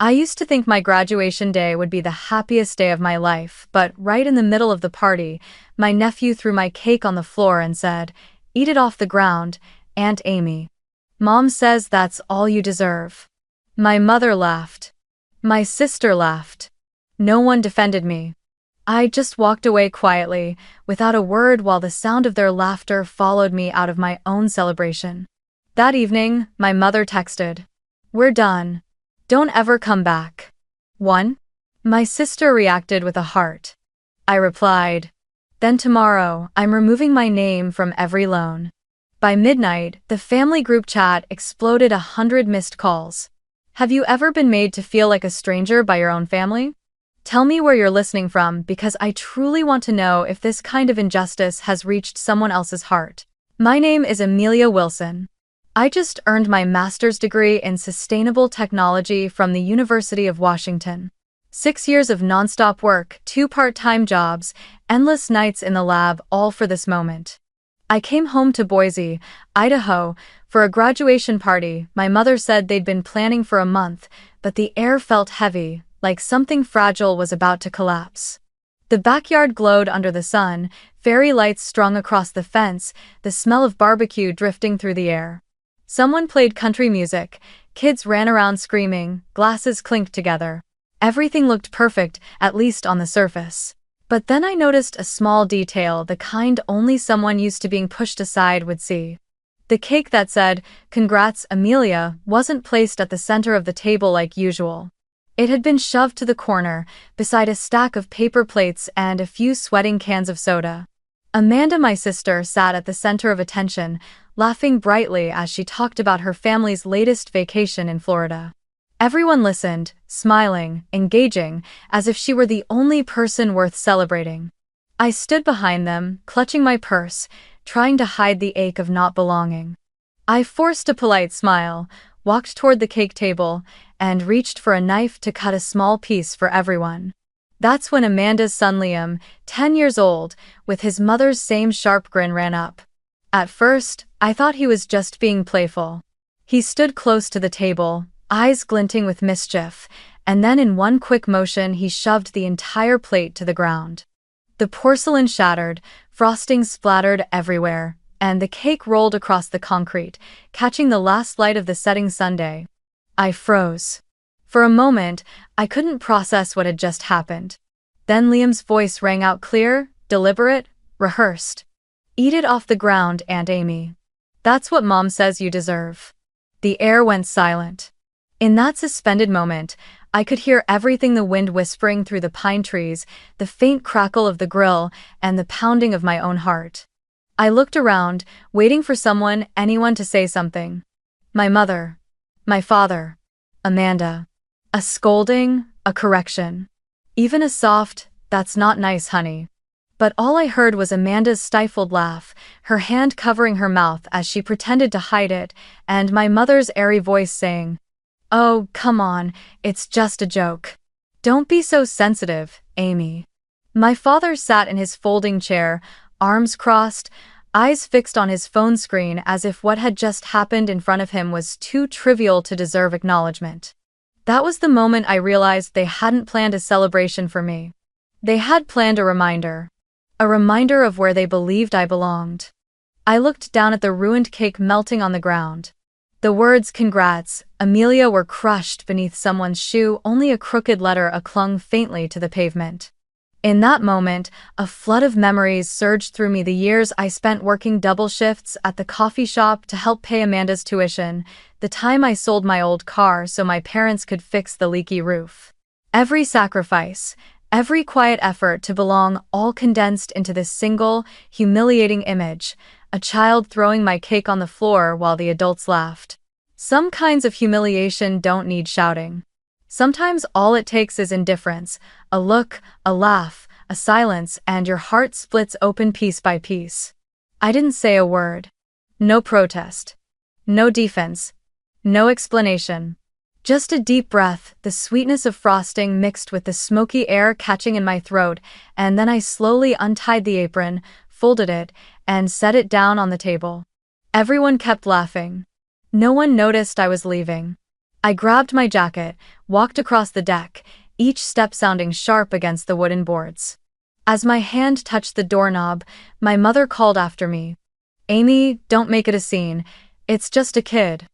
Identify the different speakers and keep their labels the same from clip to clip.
Speaker 1: I used to think my graduation day would be the happiest day of my life, but right in the middle of the party, my nephew threw my cake on the floor and said, "Eat it off the ground, Aunt Amy. Mom says that's all you deserve." My mother laughed. My sister laughed. No one defended me. I just walked away quietly, without a word, while the sound of their laughter followed me out of my own celebration. That evening, my mother texted, "We're done. Don't ever come back." 1. My sister reacted with a heart. I replied, "Then tomorrow, I'm removing my name from every loan." By midnight, the family group chat exploded 100 missed calls. Have you ever been made to feel like a stranger by your own family? Tell me where you're listening from, because I truly want to know if this kind of injustice has reached someone else's heart. My name is Amelia Wilson. I just earned my master's degree in sustainable technology from the University of Washington. 6 years of nonstop work, 2 part-time jobs, endless nights in the lab, all for this moment. I came home to Boise, Idaho, for a graduation party my mother said they'd been planning for a month, but the air felt heavy, like something fragile was about to collapse. The backyard glowed under the sun, fairy lights strung across the fence, the smell of barbecue drifting through the air. Someone played country music, kids ran around screaming, glasses clinked together. Everything looked perfect, at least on the surface. But then I noticed a small detail, the kind only someone used to being pushed aside would see. The cake that said, "Congrats, Amelia," wasn't placed at the center of the table like usual. It had been shoved to the corner, beside a stack of paper plates and a few sweating cans of soda. Amanda, my sister, sat at the center of attention, laughing brightly as she talked about her family's latest vacation in Florida. Everyone listened, smiling, engaging, as if she were the only person worth celebrating. I stood behind them, clutching my purse, trying to hide the ache of not belonging. I forced a polite smile, walked toward the cake table, and reached for a knife to cut a small piece for everyone. That's when Amanda's son Liam, 10 years old, with his mother's same sharp grin, ran up. At first, I thought he was just being playful. He stood close to the table, eyes glinting with mischief, and then in one quick motion he shoved the entire plate to the ground. The porcelain shattered, frosting splattered everywhere, and the cake rolled across the concrete, catching the last light of the setting sunday. I froze. For a moment, I couldn't process what had just happened. Then Liam's voice rang out clear, deliberate, rehearsed. "Eat it off the ground, Aunt Amy. That's what Mom says you deserve." The air went silent. In that suspended moment, I could hear everything: the wind whispering through the pine trees, the faint crackle of the grill, and the pounding of my own heart. I looked around, waiting for someone, anyone, to say something. My mother. My father. Amanda. A scolding, a correction. Even a soft, "That's not nice, honey." But all I heard was Amanda's stifled laugh, her hand covering her mouth as she pretended to hide it, and my mother's airy voice saying, "Oh, come on, it's just a joke. Don't be so sensitive, Amy." My father sat in his folding chair, arms crossed, eyes fixed on his phone screen, as if what had just happened in front of him was too trivial to deserve acknowledgement. That was the moment I realized they hadn't planned a celebration for me. They had planned a reminder. A reminder of where they believed I belonged. I looked down at the ruined cake melting on the ground. The words "Congrats, Amelia" were crushed beneath someone's shoe, only a crooked letter clung faintly to the pavement. In that moment, a flood of memories surged through me: the years I spent working double shifts at the coffee shop to help pay Amanda's tuition, the time I sold my old car so my parents could fix the leaky roof. Every sacrifice, every quiet effort to belong, all condensed into this single, humiliating image: a child throwing my cake on the floor while the adults laughed. Some kinds of humiliation don't need shouting. Sometimes all it takes is indifference, a look, a laugh, a silence, and your heart splits open piece by piece. I didn't say a word. No protest. No defense. No explanation. Just a deep breath, the sweetness of frosting mixed with the smoky air catching in my throat, and then I slowly untied the apron, folded it, and set it down on the table. Everyone kept laughing. No one noticed I was leaving. I grabbed my jacket, walked across the deck, each step sounding sharp against the wooden boards. As my hand touched the doorknob, my mother called after me. "Amy, don't make it a scene. It's just a kid."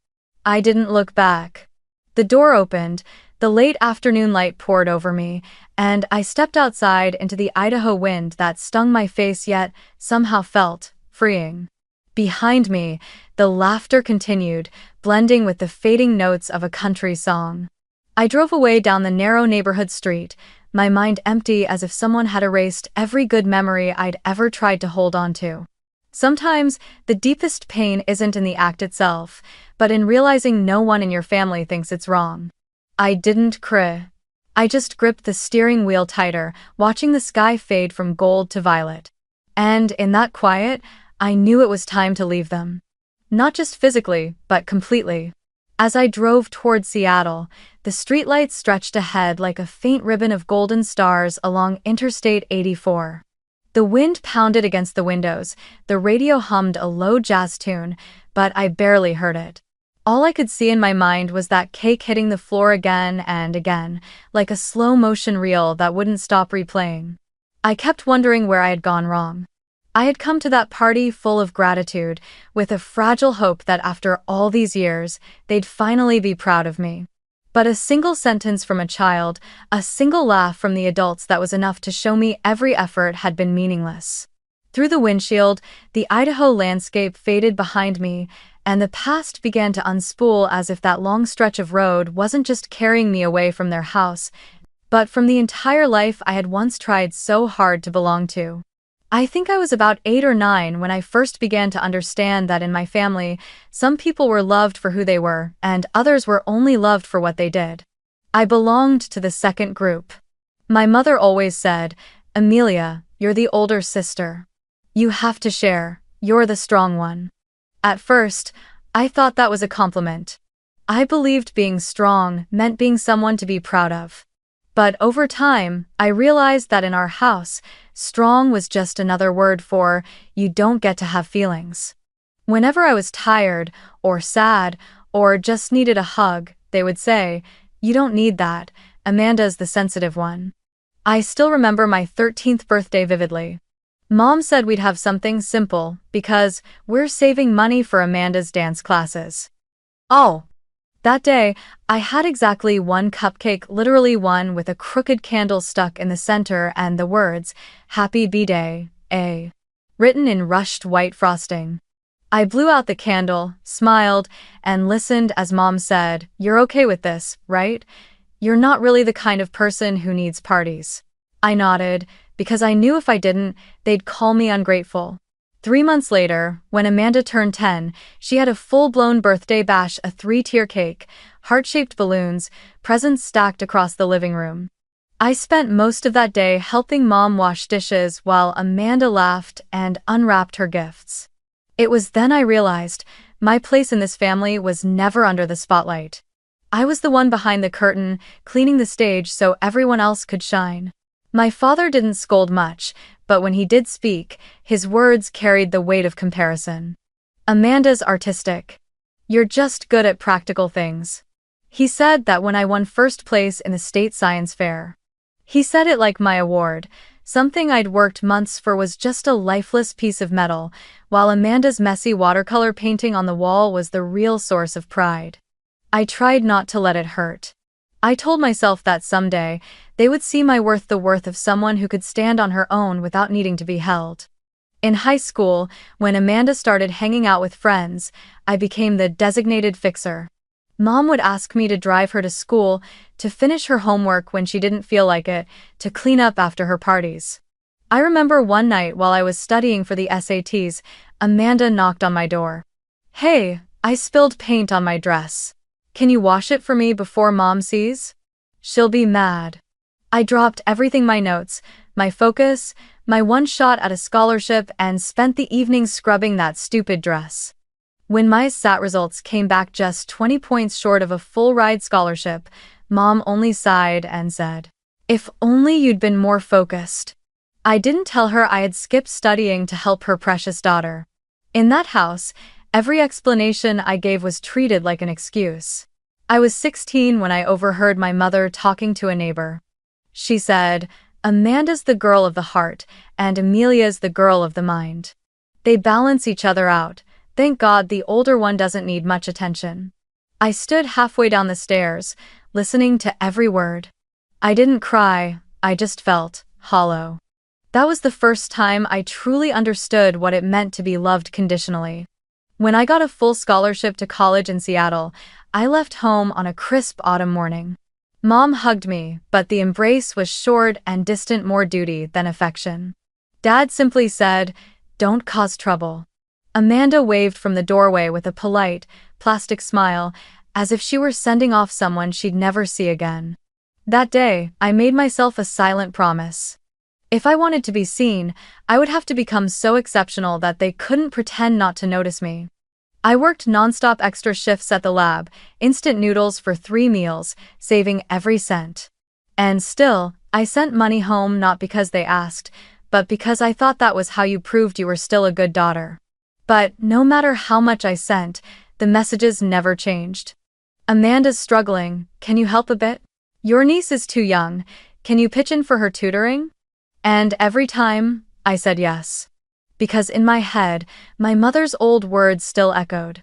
Speaker 1: I didn't look back. The door opened, the late afternoon light poured over me, and I stepped outside into the Idaho wind that stung my face yet somehow felt freeing. Behind me, the laughter continued, blending with the fading notes of a country song. I drove away down the narrow neighborhood street, my mind empty as if someone had erased every good memory I'd ever tried to hold on to. Sometimes, the deepest pain isn't in the act itself, but in realizing no one in your family thinks it's wrong. I didn't cry. I just gripped the steering wheel tighter, watching the sky fade from gold to violet. And in that quiet, I knew it was time to leave them. Not just physically, but completely. As I drove toward Seattle, the streetlights stretched ahead like a faint ribbon of golden stars along Interstate 84. The wind pounded against the windows, the radio hummed a low jazz tune, but I barely heard it. All I could see in my mind was that cake hitting the floor again and again, like a slow-motion reel that wouldn't stop replaying. I kept wondering where I had gone wrong. I had come to that party full of gratitude, with a fragile hope that after all these years, they'd finally be proud of me. But a single sentence from a child, a single laugh from the adults that was enough to show me every effort had been meaningless. Through the windshield, the Idaho landscape faded behind me, and the past began to unspool as if that long stretch of road wasn't just carrying me away from their house, but from the entire life I had once tried so hard to belong to. I think I was about 8 or 9 when I first began to understand that in my family, some people were loved for who they were, and others were only loved for what they did. I belonged to the second group. My mother always said, "Amelia, you're the older sister. You have to share, you're the strong one." At first, I thought that was a compliment. I believed being strong meant being someone to be proud of. But over time, I realized that in our house, strong was just another word for, you don't get to have feelings. Whenever I was tired, or sad, or just needed a hug, they would say, "You don't need that, Amanda's the sensitive one." I still remember my 13th birthday vividly. Mom said we'd have something simple, because we're saving money for Amanda's dance classes. Oh! That day, I had exactly one cupcake, literally one with a crooked candle stuck in the center and the words, "Happy B-Day, A," written in rushed white frosting. I blew out the candle, smiled, and listened as Mom said, "You're okay with this, right? You're not really the kind of person who needs parties." I nodded, because I knew if I didn't, they'd call me ungrateful. 3 months later, when Amanda turned 10, she had a full-blown birthday bash, a 3-tier cake, heart-shaped balloons, presents stacked across the living room. I spent most of that day helping Mom wash dishes while Amanda laughed and unwrapped her gifts. It was then I realized my place in this family was never under the spotlight. I was the one behind the curtain, cleaning the stage so everyone else could shine. My father didn't scold much, but when he did speak, his words carried the weight of comparison. "Amanda's artistic. You're just good at practical things." He said that when I won first place in the state science fair. He said it like my award, something I'd worked months for was just a lifeless piece of metal, while Amanda's messy watercolor painting on the wall was the real source of pride. I tried not to let it hurt. I told myself that someday, they would see my worth, the worth of someone who could stand on her own without needing to be held. In high school, when Amanda started hanging out with friends, I became the designated fixer. Mom would ask me to drive her to school, to finish her homework when she didn't feel like it, to clean up after her parties. I remember one night while I was studying for the SATs, Amanda knocked on my door. "Hey, I spilled paint on my dress. Can you wash it for me before Mom sees? She'll be mad." I dropped everything, my notes, my focus, my one shot at a scholarship, and spent the evening scrubbing that stupid dress. When my SAT results came back just 20 points short of a full-ride scholarship, Mom only sighed and said, "If only you'd been more focused." I didn't tell her I had skipped studying to help her precious daughter. In that house, every explanation I gave was treated like an excuse. I was 16 when I overheard my mother talking to a neighbor. She said, "Amanda's the girl of the heart, and Amelia's the girl of the mind. They balance each other out. Thank God the older one doesn't need much attention." I stood halfway down the stairs, listening to every word. I didn't cry, I just felt hollow. That was the first time I truly understood what it meant to be loved conditionally. When I got a full scholarship to college in Seattle, I left home on a crisp autumn morning. Mom hugged me, but the embrace was short and distant, more duty than affection. Dad simply said, "Don't cause trouble." Amanda waved from the doorway with a polite, plastic smile, as if she were sending off someone she'd never see again. That day, I made myself a silent promise. If I wanted to be seen, I would have to become so exceptional that they couldn't pretend not to notice me. I worked nonstop extra shifts at the lab, instant noodles for 3 meals, saving every cent. And still, I sent money home not because they asked, but because I thought that was how you proved you were still a good daughter. But no matter how much I sent, the messages never changed. "Amanda's struggling, can you help a bit? Your niece is too young, can you pitch in for her tutoring?" And every time, I said yes. Because in my head, my mother's old words still echoed.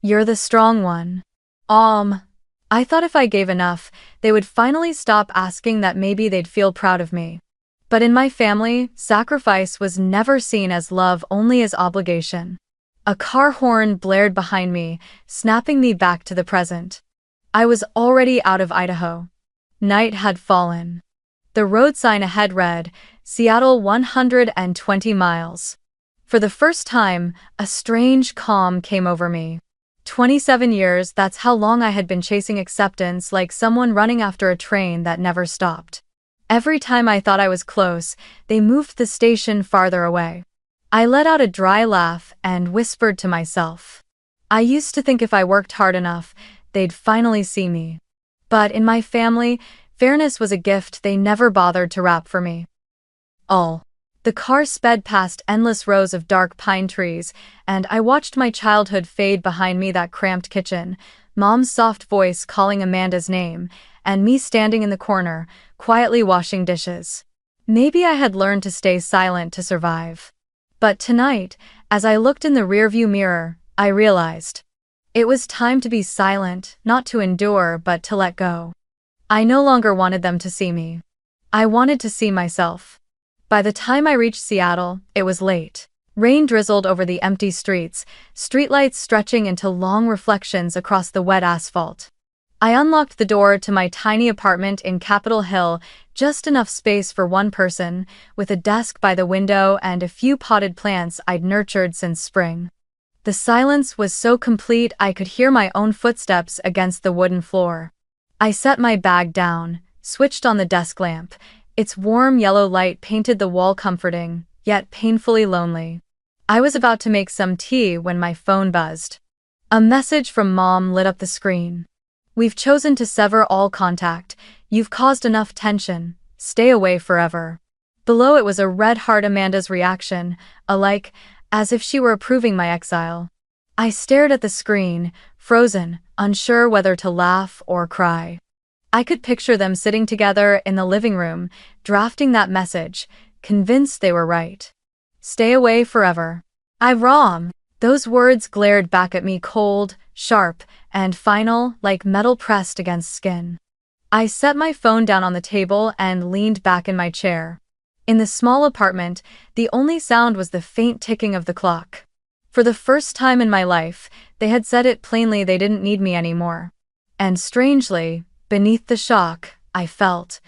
Speaker 1: "You're the strong one." I thought if I gave enough, they would finally stop asking, that maybe they'd feel proud of me. But in my family, sacrifice was never seen as love, only as obligation. A car horn blared behind me, snapping me back to the present. I was already out of Idaho. Night had fallen. The road sign ahead read, "Seattle 120 miles. For the first time, a strange calm came over me. 27 years, that's how long I had been chasing acceptance, like someone running after a train that never stopped. Every time I thought I was close, they moved the station farther away. I let out a dry laugh and whispered to myself. I used to think if I worked hard enough, they'd finally see me. But in my family, fairness was a gift they never bothered to wrap for me. The car sped past endless rows of dark pine trees, and I watched my childhood fade behind me, that cramped kitchen, Mom's soft voice calling Amanda's name, and me standing in the corner, quietly washing dishes. Maybe I had learned to stay silent to survive. But tonight, as I looked in the rearview mirror, I realized. It was time to be silent, not to endure, but to let go. I no longer wanted them to see me. I wanted to see myself. By the time I reached Seattle, it was late. Rain drizzled over the empty streets, streetlights stretching into long reflections across the wet asphalt. I unlocked the door to my tiny apartment in Capitol Hill, just enough space for one person, with a desk by the window and a few potted plants I'd nurtured since spring. The silence was so complete I could hear my own footsteps against the wooden floor. I set my bag down, switched on the desk lamp. Its warm yellow light painted the wall, comforting, yet painfully lonely. I was about to make some tea when my phone buzzed. A message from Mom lit up the screen. "We've chosen to sever all contact. You've caused enough tension. Stay away forever." Below it was a red heart. Amanda's reaction, a like, as if she were approving my exile. I stared at the screen, frozen, unsure whether to laugh or cry. I could picture them sitting together in the living room, drafting that message, convinced they were right. "Stay away forever." "I'm wrong." Those words glared back at me, cold, sharp, and final, like metal pressed against skin. I set my phone down on the table and leaned back in my chair. In the small apartment, the only sound was the faint ticking of the clock. For the first time in my life, they had said it plainly, they didn't need me anymore. And strangely, beneath the shock, I felt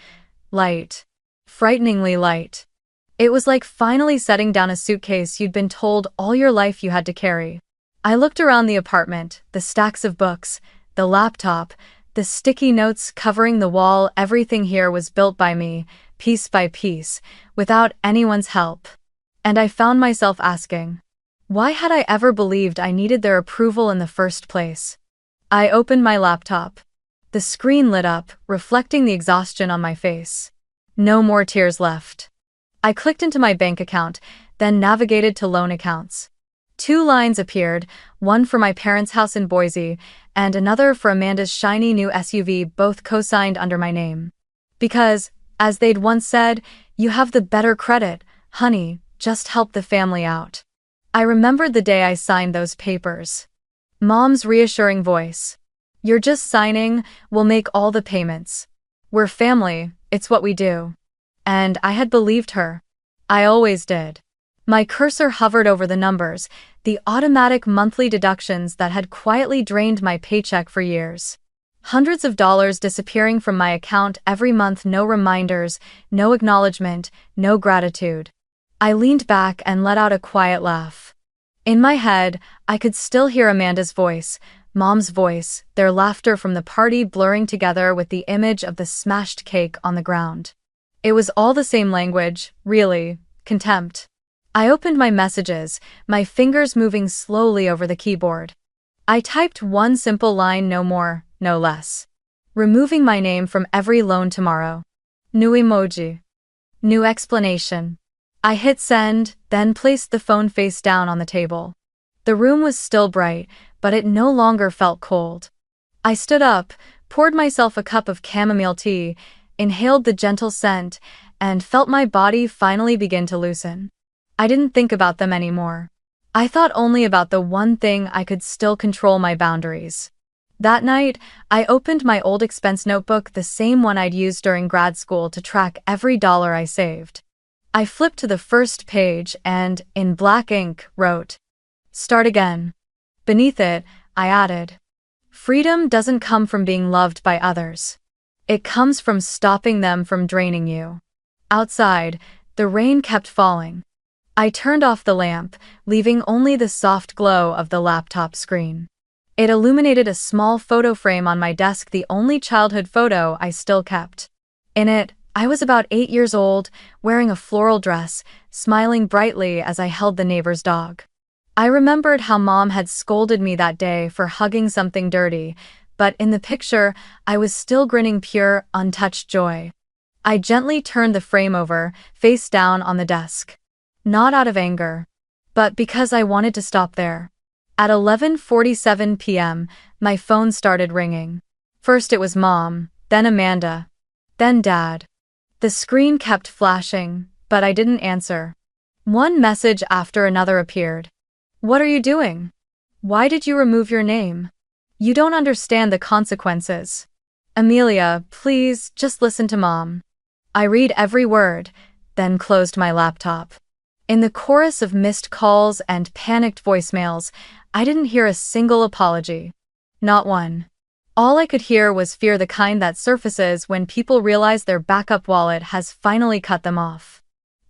Speaker 1: light. Frighteningly light. It was like finally setting down a suitcase you'd been told all your life you had to carry. I looked around the apartment, the stacks of books, the laptop, the sticky notes covering the wall. Everything here was built by me, piece by piece, without anyone's help. And I found myself asking, why had I ever believed I needed their approval in the first place? I opened my laptop. The screen lit up, reflecting the exhaustion on my face. No more tears left. I clicked into my bank account, then navigated to loan accounts. 2 lines appeared, one for my parents' house in Boise, and another for Amanda's shiny new SUV, both co-signed under my name. Because, as they'd once said, you have the better credit, honey, just help the family out. I remembered the day I signed those papers. Mom's reassuring voice. You're just signing, we'll make all the payments. We're family, it's what we do. And I had believed her. I always did. My cursor hovered over the numbers, the automatic monthly deductions that had quietly drained my paycheck for years. Hundreds of dollars disappearing from my account every month, no reminders, no acknowledgement, no gratitude. I leaned back and let out a quiet laugh. In my head, I could still hear Amanda's voice, Mom's voice, their laughter from the party blurring together with the image of the smashed cake on the ground. It was all the same language, really, contempt. I opened my messages, my fingers moving slowly over the keyboard. I typed one simple line, no more, no less. Removing my name from every loan tomorrow. New emoji. New explanation. I hit send, then placed the phone face down on the table. The room was still bright, but it no longer felt cold. I stood up, poured myself a cup of chamomile tea, inhaled the gentle scent, and felt my body finally begin to loosen. I didn't think about them anymore. I thought only about the one thing I could still control: my boundaries. That night, I opened my old expense notebook, the same one I'd used during grad school to track every dollar I saved. I flipped to the first page and, in black ink, wrote, "Start again." Beneath it, I added, "Freedom doesn't come from being loved by others. It comes from stopping them from draining you." Outside, the rain kept falling. I turned off the lamp, leaving only the soft glow of the laptop screen. It illuminated a small photo frame on my desk, the only childhood photo I still kept. In it, I was about 8 years old, wearing a floral dress, smiling brightly as I held the neighbor's dog. I remembered how Mom had scolded me that day for hugging something dirty, but in the picture, I was still grinning pure, untouched joy. I gently turned the frame over, face down on the desk. Not out of anger, but because I wanted to stop there. At 11:47 p.m., my phone started ringing. First it was Mom, then Amanda, then Dad. The screen kept flashing, but I didn't answer. One message after another appeared. "What are you doing? Why did you remove your name? You don't understand the consequences. Amelia, please, just listen to Mom." I read every word, then closed my laptop. In the chorus of missed calls and panicked voicemails, I didn't hear a single apology. Not one. All I could hear was fear, the kind that surfaces when people realize their backup wallet has finally cut them off.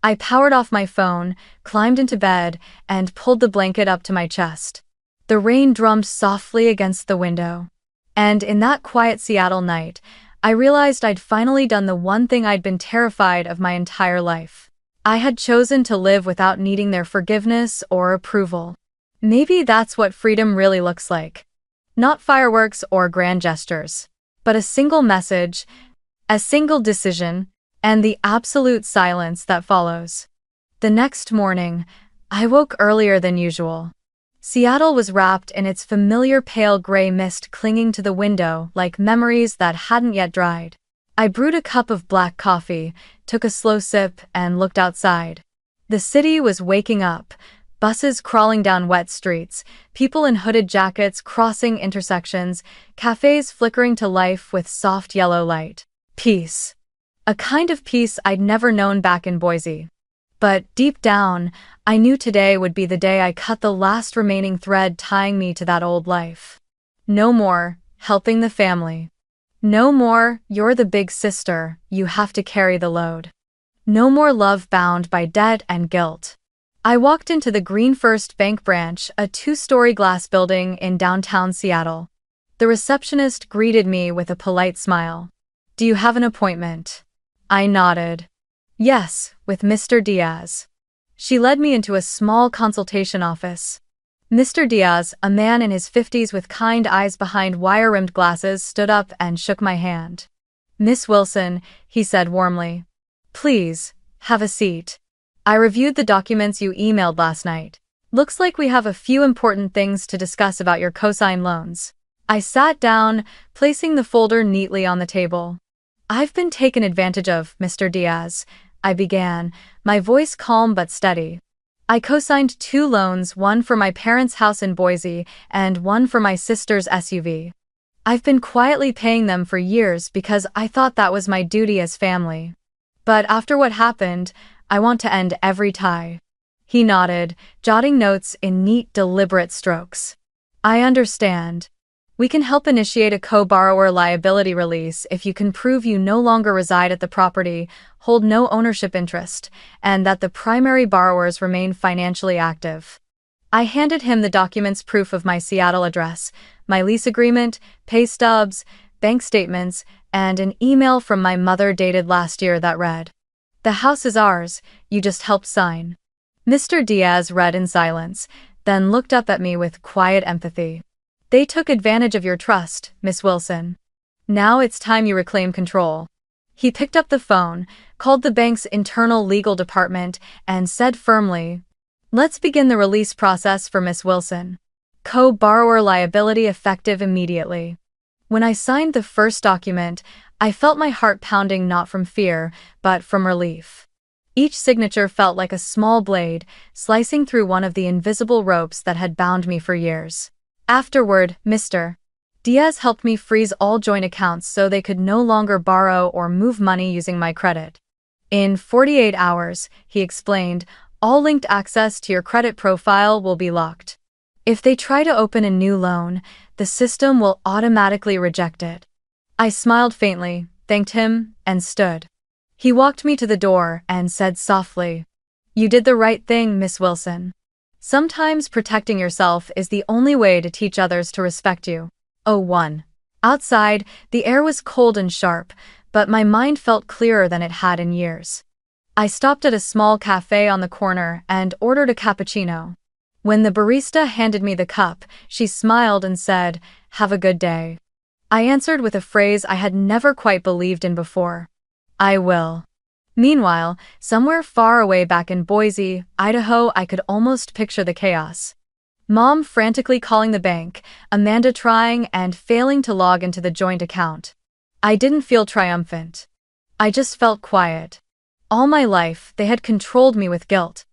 Speaker 1: I powered off my phone, climbed into bed, and pulled the blanket up to my chest. The rain drummed softly against the window. And in that quiet Seattle night, I realized I'd finally done the one thing I'd been terrified of my entire life. I had chosen to live without needing their forgiveness or approval. Maybe that's what freedom really looks like. Not fireworks or grand gestures, but a single message, a single decision, and the absolute silence that follows. The next morning, I woke earlier than usual. Seattle was wrapped in its familiar pale gray mist, clinging to the window like memories that hadn't yet dried. I brewed a cup of black coffee, took a slow sip, and looked outside. The city was waking up, buses crawling down wet streets, people in hooded jackets crossing intersections, cafes flickering to life with soft yellow light. Peace. A kind of peace I'd never known back in Boise. But deep down, I knew today would be the day I cut the last remaining thread tying me to that old life. No more helping the family. No more, you're the big sister, you have to carry the load. No more love bound by debt and guilt. I walked into the Green First Bank branch, a 2-story glass building in downtown Seattle. The receptionist greeted me with a polite smile. "Do you have an appointment?" I nodded. "Yes, with Mr. Diaz." She led me into a small consultation office. Mr. Diaz, a man in his 50s with kind eyes behind wire-rimmed glasses, stood up and shook my hand. "Miss Wilson," he said warmly. "Please, have a seat. I reviewed the documents you emailed last night." Looks like we have a few important things to discuss about your cosign loans. I sat down, placing the folder neatly on the table. I've been taken advantage of, Mr. Diaz, I began, my voice calm but steady. I co-signed 2 loans, one for my parents' house in Boise and one for my sister's SUV. I've been quietly paying them for years because I thought that was my duty as family. But after what happened, I want to end every tie. He nodded, jotting notes in neat, deliberate strokes. I understand. We can help initiate a co-borrower liability release if you can prove you no longer reside at the property, hold no ownership interest, and that the primary borrowers remain financially active. I handed him the documents, proof of my Seattle address, my lease agreement, pay stubs, bank statements, and an email from my mother dated last year that read, "The house is ours, you just helped sign." Mr. Diaz read in silence, then looked up at me with quiet empathy. "They took advantage of your trust, Miss Wilson. Now it's time you reclaim control." He picked up the phone, called the bank's internal legal department, and said firmly, "Let's begin the release process for Miss Wilson. Co-borrower liability effective immediately." When I signed the first document, I felt my heart pounding, not from fear, but from relief. Each signature felt like a small blade, slicing through one of the invisible ropes that had bound me for years. Afterward, Mr. Diaz helped me freeze all joint accounts so they could no longer borrow or move money using my credit. In 48 hours, he explained, all linked access to your credit profile will be locked. If they try to open a new loan, the system will automatically reject it. I smiled faintly, thanked him, and stood. He walked me to the door and said softly, "You did the right thing, Miss Wilson. Sometimes protecting yourself is the only way to teach others to respect you." 01. Outside, the air was cold and sharp, but my mind felt clearer than it had in years. I stopped at a small cafe on the corner and ordered a cappuccino. When the barista handed me the cup, she smiled and said, "Have a good day." I answered with a phrase I had never quite believed in before. "I will." Meanwhile, somewhere far away back in Boise, Idaho, I could almost picture the chaos. Mom frantically calling the bank, Amanda trying and failing to log into the joint account. I didn't feel triumphant. I just felt quiet. All my life, they had controlled me with guilt.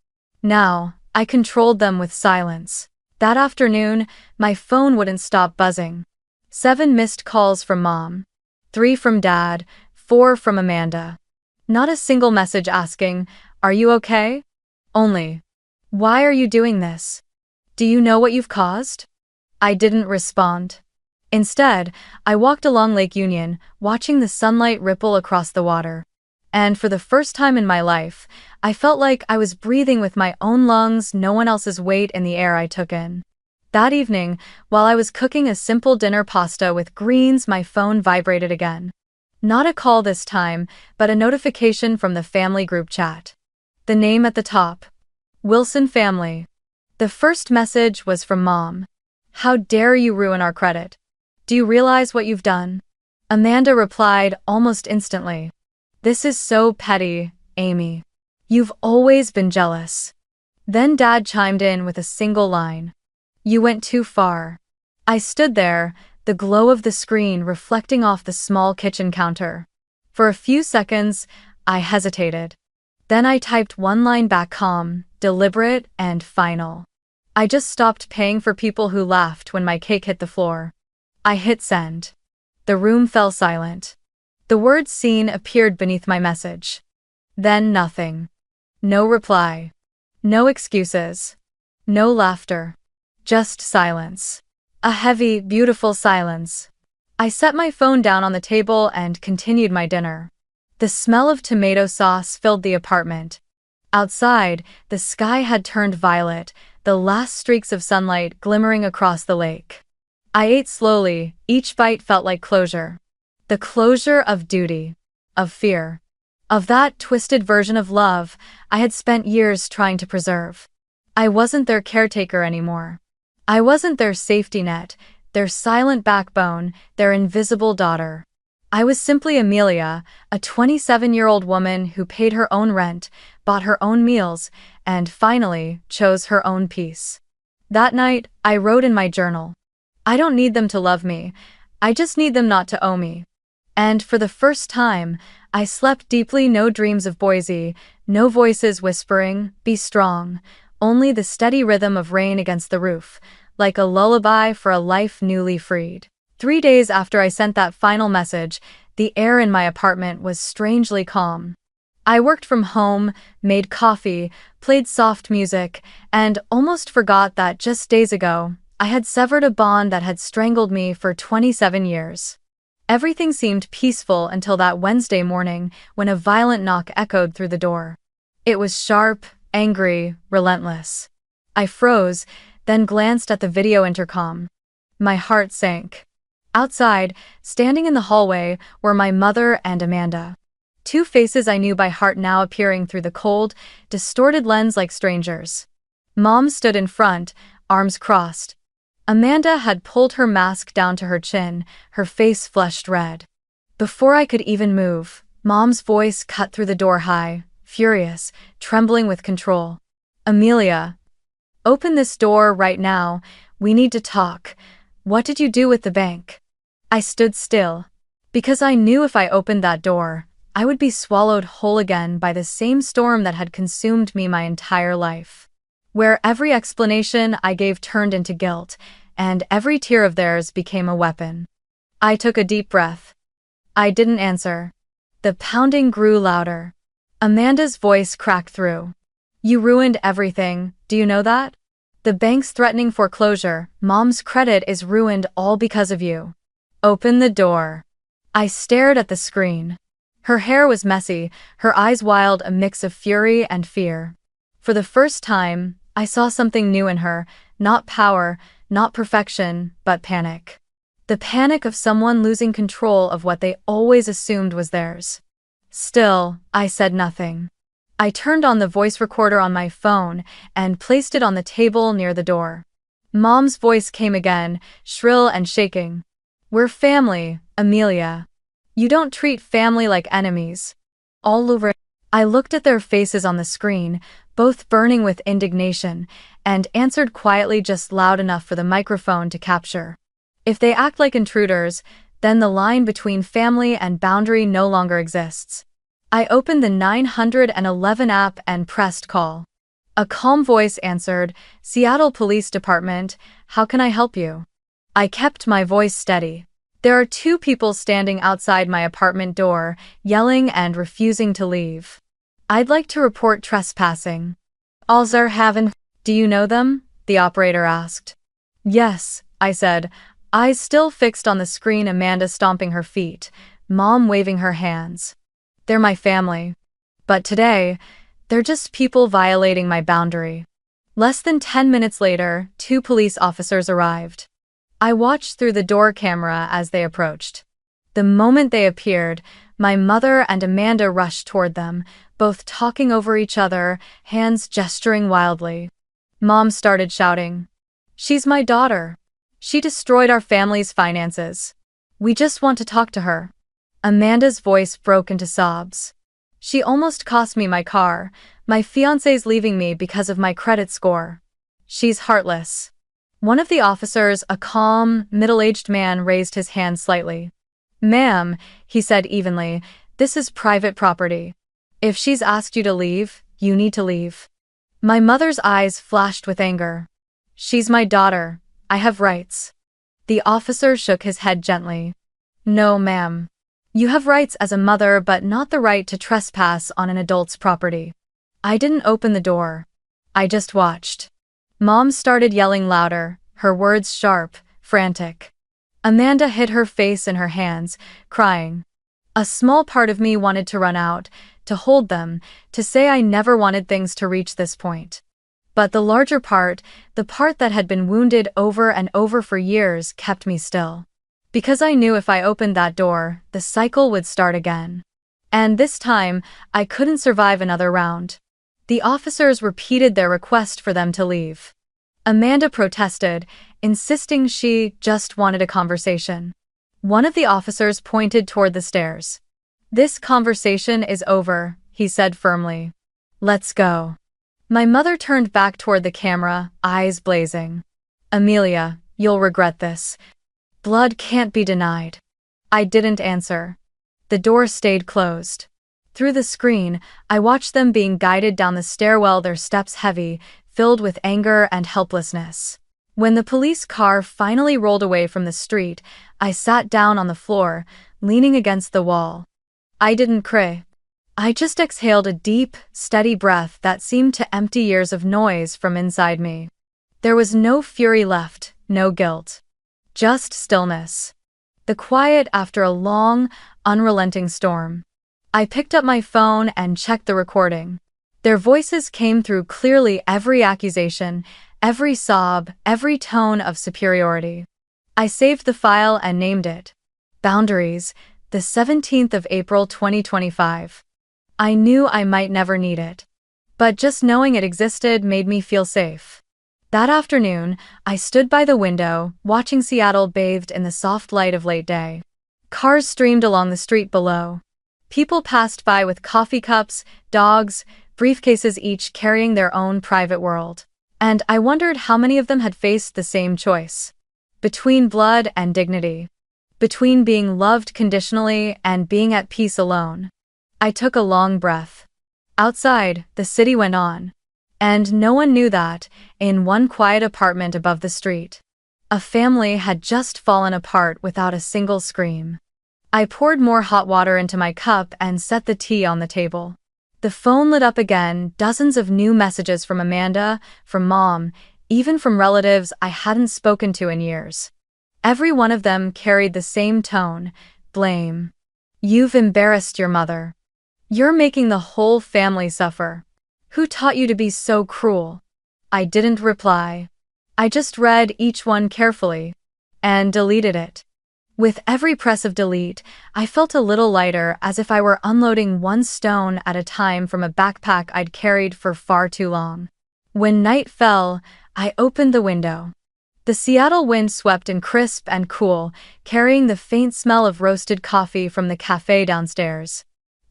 Speaker 1: Now, I controlled them with silence. That afternoon, my phone wouldn't stop buzzing. 7 missed calls from Mom. 3 from Dad, 4 from Amanda. Not a single message asking, "Are you okay?" Only, "Why are you doing this? Do you know what you've caused?" I didn't respond. Instead, I walked along Lake Union, watching the sunlight ripple across the water. And for the first time in my life, I felt like I was breathing with my own lungs, no one else's weight in the air I took in. That evening, while I was cooking a simple dinner pasta with greens, my phone vibrated again. Not a call this time, but a notification from the family group chat. The name at the top, Wilson Family. The first message was from Mom. "How dare you ruin our credit? Do you realize what you've done?" Amanda replied almost instantly, "This is so petty, Amy. You've always been jealous." Then Dad chimed in with a single line, "You went too far." I stood there, the glow of the screen reflecting off the small kitchen counter. For a few seconds, I hesitated. Then I typed one line back, calm, deliberate, and final. "I just stopped paying for people who laughed when my cake hit the floor." I hit send. The room fell silent. The word "seen" appeared beneath my message. Then nothing. No reply. No excuses. No laughter. Just silence. A heavy, beautiful silence. I set my phone down on the table and continued my dinner. The smell of tomato sauce filled the apartment. Outside, the sky had turned violet, the last streaks of sunlight glimmering across the lake. I ate slowly, each bite felt like closure. The closure of duty. Of fear. Of that twisted version of love I had spent years trying to preserve. I wasn't their caretaker anymore. I wasn't their safety net, their silent backbone, their invisible daughter. I was simply Amelia, a 27-year-old woman who paid her own rent, bought her own meals, and finally chose her own peace. That night, I wrote in my journal, "I don't need them to love me. I just need them not to owe me." And for the first time, I slept deeply. No dreams of Boise, no voices whispering, "Be strong," only the steady rhythm of rain against the roof, like a lullaby for a life newly freed. 3 days after I sent that final message, the air in my apartment was strangely calm. I worked from home, made coffee, played soft music, and almost forgot that just days ago, I had severed a bond that had strangled me for 27 years. Everything seemed peaceful until that Wednesday morning when a violent knock echoed through the door. It was sharp, angry, relentless. I froze, then glanced at the video intercom. My heart sank. Outside, standing in the hallway, were my mother and Amanda. Two faces I knew by heart now appearing through the cold, distorted lens like strangers. Mom stood in front, arms crossed. Amanda had pulled her mask down to her chin, her face flushed red. Before I could even move, Mom's voice cut through the door high, furious, trembling with control. "Amelia, open this door right now. We need to talk. What did you do with the bank?" I stood still, because I knew if I opened that door, I would be swallowed whole again by the same storm that had consumed me my entire life, where every explanation I gave turned into guilt, and every tear of theirs became a weapon. I took a deep breath. I didn't answer. The pounding grew louder. Amanda's voice cracked through. "You ruined everything, do you know that? The bank's threatening foreclosure, Mom's credit is ruined all because of you. Open the door." I stared at the screen. Her hair was messy, her eyes wild, a mix of fury and fear. For the first time, I saw something new in her, not power, not perfection, but panic. The panic of someone losing control of what they always assumed was theirs. Still, I said nothing. I turned on the voice recorder on my phone and placed it on the table near the door. Mom's voice came again, shrill and shaking. "We're family, Amelia. You don't treat family like enemies." All over. I looked at their faces on the screen, both burning with indignation, and answered quietly, just loud enough for the microphone to capture. "If they act like intruders, then the line between family and boundary no longer exists." I opened the 911 app and pressed call. A calm voice answered, "Seattle Police Department, how can I help you?" I kept my voice steady. "There are two people standing outside my apartment door, yelling and refusing to leave. I'd like to report trespassing." "Also haven't. Do you know them?" the operator asked. "Yes," I said, eyes still fixed on the screen. Amanda stomping her feet, Mom waving her hands. "They're my family. But today, they're just people violating my boundary." Less than 10 minutes later, two police officers arrived. I watched through the door camera as they approached. The moment they appeared, my mother and Amanda rushed toward them, both talking over each other, hands gesturing wildly. Mom started shouting, "She's my daughter. She destroyed our family's finances. We just want to talk to her." Amanda's voice broke into sobs. "She almost cost me my car. My fiancé's leaving me because of my credit score. She's heartless." One of the officers, a calm, middle-aged man, raised his hand slightly. "Ma'am," he said evenly, "this is private property. If she's asked you to leave, you need to leave." My mother's eyes flashed with anger. "She's my daughter. I have rights." The officer shook his head gently. "No, ma'am. You have rights as a mother, but not the right to trespass on an adult's property." I didn't open the door. I just watched. Mom started yelling louder, her words sharp, frantic. Amanda hid her face in her hands, crying. A small part of me wanted to run out, to hold them, to say I never wanted things to reach this point. But the larger part, the part that had been wounded over and over for years, kept me still. Because I knew if I opened that door, the cycle would start again. And this time, I couldn't survive another round. The officers repeated their request for them to leave. Amanda protested, insisting she just wanted a conversation. One of the officers pointed toward the stairs. "This conversation is over," he said firmly. "Let's go." My mother turned back toward the camera, eyes blazing. "Amelia, you'll regret this. Blood can't be denied." I didn't answer. The door stayed closed. Through the screen, I watched them being guided down the stairwell, their steps heavy, filled with anger and helplessness. When the police car finally rolled away from the street, I sat down on the floor, leaning against the wall. I didn't cry. I just exhaled a deep, steady breath that seemed to empty years of noise from inside me. There was no fury left, no guilt. Just stillness. The quiet after a long, unrelenting storm. I picked up my phone and checked the recording. Their voices came through clearly, every accusation, every sob, every tone of superiority. I saved the file and named it Boundaries, the 17th of April 2025. I knew I might never need it. But just knowing it existed made me feel safe. That afternoon, I stood by the window, watching Seattle bathed in the soft light of late day. Cars streamed along the street below. People passed by with coffee cups, dogs, briefcases, each carrying their own private world. And I wondered how many of them had faced the same choice. Between blood and dignity. Between being loved conditionally and being at peace alone. I took a long breath. Outside, the city went on. And no one knew that, in one quiet apartment above the street, a family had just fallen apart without a single scream. I poured more hot water into my cup and set the tea on the table. The phone lit up again, dozens of new messages from Amanda, from Mom, even from relatives I hadn't spoken to in years. Every one of them carried the same tone: blame. "You've embarrassed your mother. You're making the whole family suffer. Who taught you to be so cruel?" I didn't reply. I just read each one carefully and deleted it. With every press of delete, I felt a little lighter, as if I were unloading one stone at a time from a backpack I'd carried for far too long. When night fell, I opened the window. The Seattle wind swept in crisp and cool, carrying the faint smell of roasted coffee from the cafe downstairs.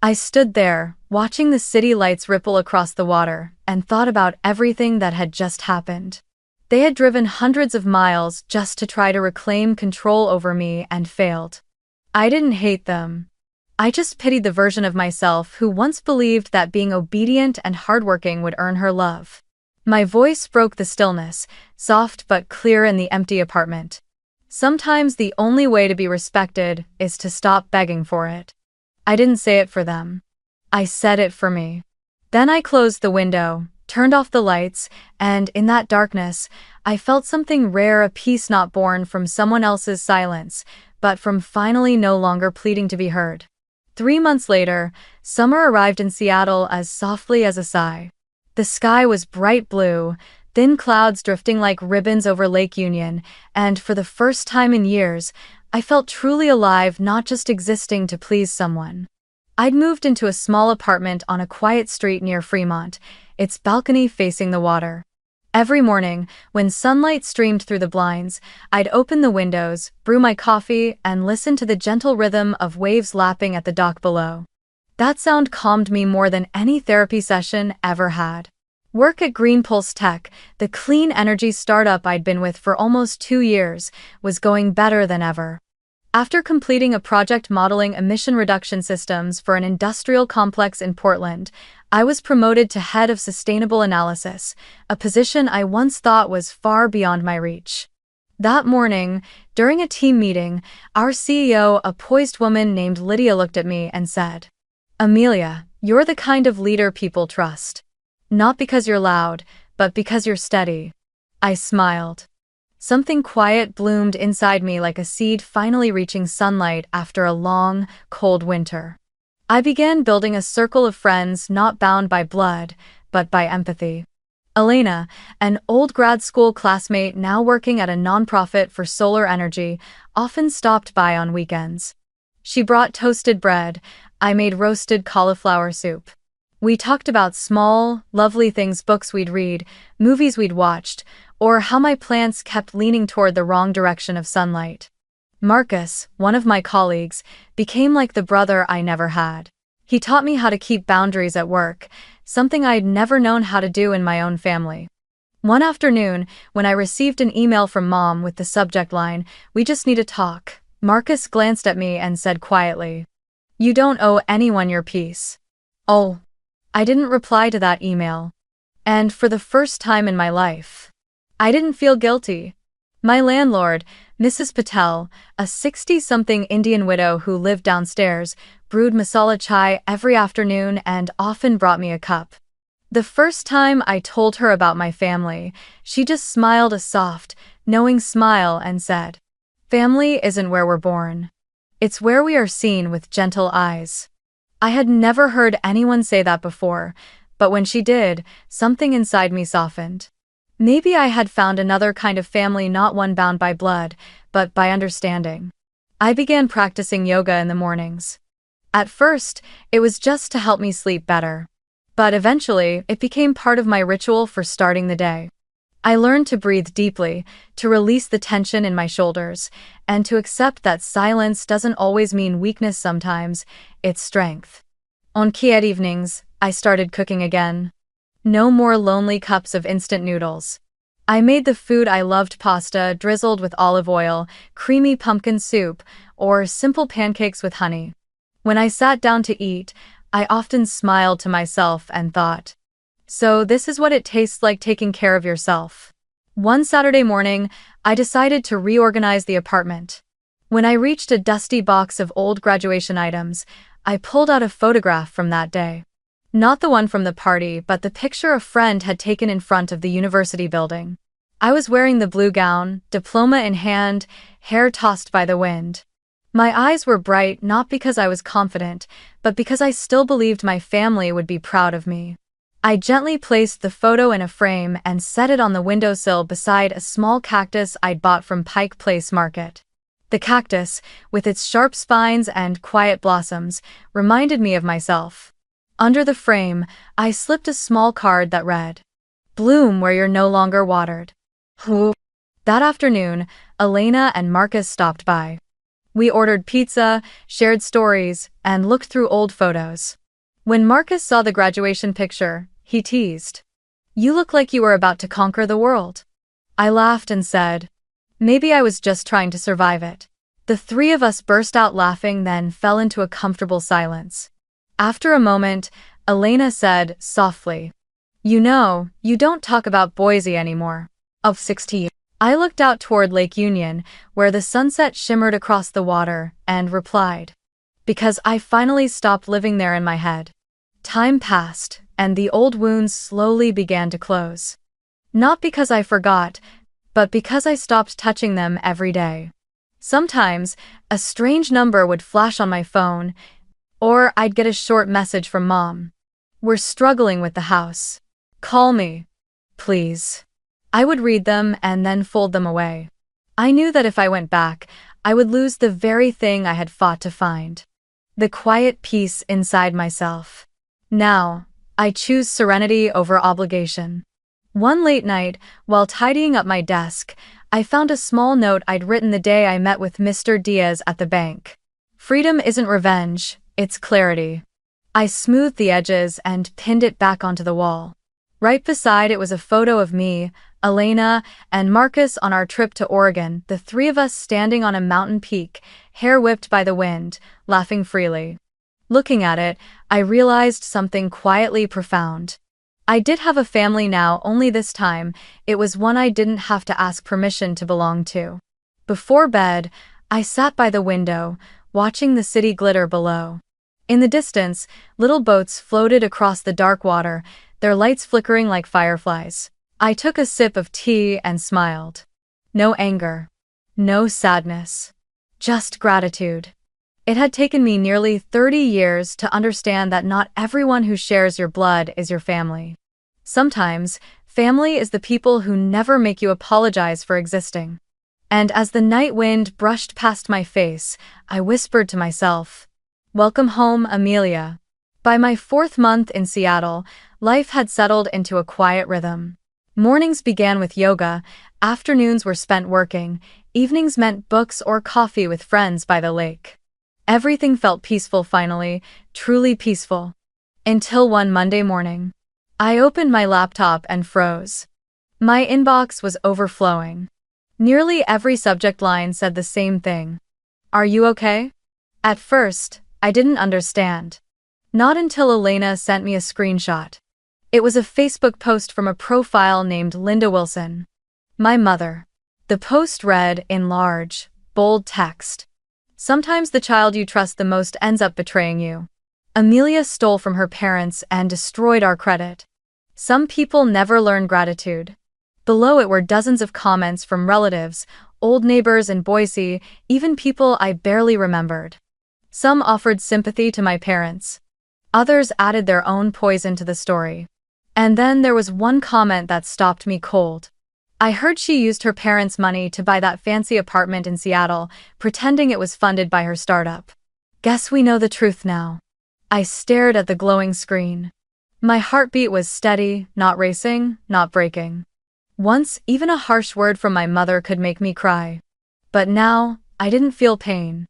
Speaker 1: I stood there, watching the city lights ripple across the water, and thought about everything that had just happened. They had driven hundreds of miles just to try to reclaim control over me and failed. I didn't hate them. I just pitied the version of myself who once believed that being obedient and hardworking would earn her love. My voice broke the stillness, soft but clear in the empty apartment. Sometimes the only way to be respected is to stop begging for it. I didn't say it for them. I said it for me. Then I closed the window, turned off the lights, and in that darkness, I felt something rare, a peace not born from someone else's silence, but from finally no longer pleading to be heard. 3 months later, summer arrived in Seattle as softly as a sigh. The sky was bright blue, thin clouds drifting like ribbons over Lake Union, and for the first time in years, I felt truly alive, not just existing to please someone. I'd moved into a small apartment on a quiet street near Fremont, its balcony facing the water. Every morning, when sunlight streamed through the blinds, I'd open the windows, brew my coffee, and listen to the gentle rhythm of waves lapping at the dock below. That sound calmed me more than any therapy session ever had. Work at Green Pulse Tech, the clean energy startup I'd been with for almost 2 years, was going better than ever. After completing a project modeling emission reduction systems for an industrial complex in Portland, I was promoted to head of sustainable analysis, a position I once thought was far beyond my reach. That morning, during a team meeting, our CEO, a poised woman named Lydia, looked at me and said, "Amelia, you're the kind of leader people trust. Not because you're loud, but because you're steady." I smiled. Something quiet bloomed inside me, like a seed finally reaching sunlight after a long, cold winter. I began building a circle of friends not bound by blood, but by empathy. Elena, an old grad school classmate now working at a nonprofit for solar energy, often stopped by on weekends. She brought toasted bread. I made roasted cauliflower soup. We talked about small, lovely things, books we'd read, movies we'd watched, or how my plants kept leaning toward the wrong direction of sunlight. Marcus, one of my colleagues, became like the brother I never had. He taught me how to keep boundaries at work, something I'd never known how to do in my own family. One afternoon, when I received an email from Mom with the subject line, "We just need to talk," Marcus glanced at me and said quietly, "You don't owe anyone your peace." Oh, I didn't reply to that email. And for the first time in my life, I didn't feel guilty. My landlord, Mrs. Patel, a 60-something Indian widow who lived downstairs, brewed masala chai every afternoon and often brought me a cup. The first time I told her about my family, she just smiled a soft, knowing smile and said, "Family isn't where we're born. It's where we are seen with gentle eyes." I had never heard anyone say that before, but when she did, something inside me softened. Maybe I had found another kind of family, not one bound by blood, but by understanding. I began practicing yoga in the mornings. At first, it was just to help me sleep better. But eventually, it became part of my ritual for starting the day. I learned to breathe deeply, to release the tension in my shoulders, and to accept that silence doesn't always mean weakness. Sometimes it's strength. On quiet evenings, I started cooking again. No more lonely cups of instant noodles. I made the food I loved: pasta drizzled with olive oil, creamy pumpkin soup, or simple pancakes with honey. When I sat down to eat, I often smiled to myself and thought, so this is what it tastes like taking care of yourself. One Saturday morning, I decided to reorganize the apartment. When I reached a dusty box of old graduation items, I pulled out a photograph from that day. Not the one from the party, but the picture a friend had taken in front of the university building. I was wearing the blue gown, diploma in hand, hair tossed by the wind. My eyes were bright not because I was confident, but because I still believed my family would be proud of me. I gently placed the photo in a frame and set it on the windowsill beside a small cactus I'd bought from Pike Place Market. The cactus, with its sharp spines and quiet blossoms, reminded me of myself. Under the frame, I slipped a small card that read, "Bloom where you're no longer watered." That afternoon, Elena and Marcus stopped by. We ordered pizza, shared stories, and looked through old photos. When Marcus saw the graduation picture, he teased, "You look like you were about to conquer the world." I laughed and said, "Maybe I was just trying to survive it." The three of us burst out laughing, then fell into a comfortable silence. After a moment, Elena said softly, "You know, you don't talk about Boise anymore." Of 60. I looked out toward Lake Union, where the sunset shimmered across the water, and replied, "Because I finally stopped living there in my head." Time passed, and the old wounds slowly began to close. Not because I forgot, but because I stopped touching them every day. Sometimes, a strange number would flash on my phone, or I'd get a short message from Mom. "We're struggling with the house. Call me, please." I would read them and then fold them away. I knew that if I went back, I would lose the very thing I had fought to find. The quiet peace inside myself. Now, I choose serenity over obligation. One late night, while tidying up my desk, I found a small note I'd written the day I met with Mr. Diaz at the bank. "Freedom isn't revenge, it's clarity." I smoothed the edges and pinned it back onto the wall. Right beside it was a photo of me, Elena, and Marcus on our trip to Oregon, the three of us standing on a mountain peak, hair whipped by the wind, laughing freely. Looking at it, I realized something quietly profound. I did have a family now, only this time, it was one I didn't have to ask permission to belong to. Before bed, I sat by the window, watching the city glitter below. In the distance, little boats floated across the dark water, their lights flickering like fireflies. I took a sip of tea and smiled. No anger. No sadness. Just gratitude. It had taken me nearly 30 years to understand that not everyone who shares your blood is your family. Sometimes, family is the people who never make you apologize for existing. And as the night wind brushed past my face, I whispered to myself, "Welcome home, Amelia." By my 4th month in Seattle, life had settled into a quiet rhythm. Mornings began with yoga, afternoons were spent working, Evenings meant books or coffee with friends by the lake. Everything felt peaceful finally, truly peaceful. Until one Monday morning. I opened my laptop and froze. My inbox was overflowing. Nearly every subject line said the same thing. Are you okay? At first, I didn't understand. Not until Elena sent me a screenshot. It was a Facebook post from a profile named Linda Wilson. My mother. The post read in large, bold text. Sometimes the child you trust the most ends up betraying you. Amelia stole from her parents and destroyed our credit. Some people never learn gratitude. Below it were dozens of comments from relatives, old neighbors in Boise, even people I barely remembered. Some offered sympathy to my parents. Others added their own poison to the story. And then there was one comment that stopped me cold. I heard she used her parents' money to buy that fancy apartment in Seattle, pretending it was funded by her startup. Guess we know the truth now. I stared at the glowing screen. My heartbeat was steady, not racing, not breaking. Once, even a harsh word from my mother could make me cry. But now, I didn't feel pain.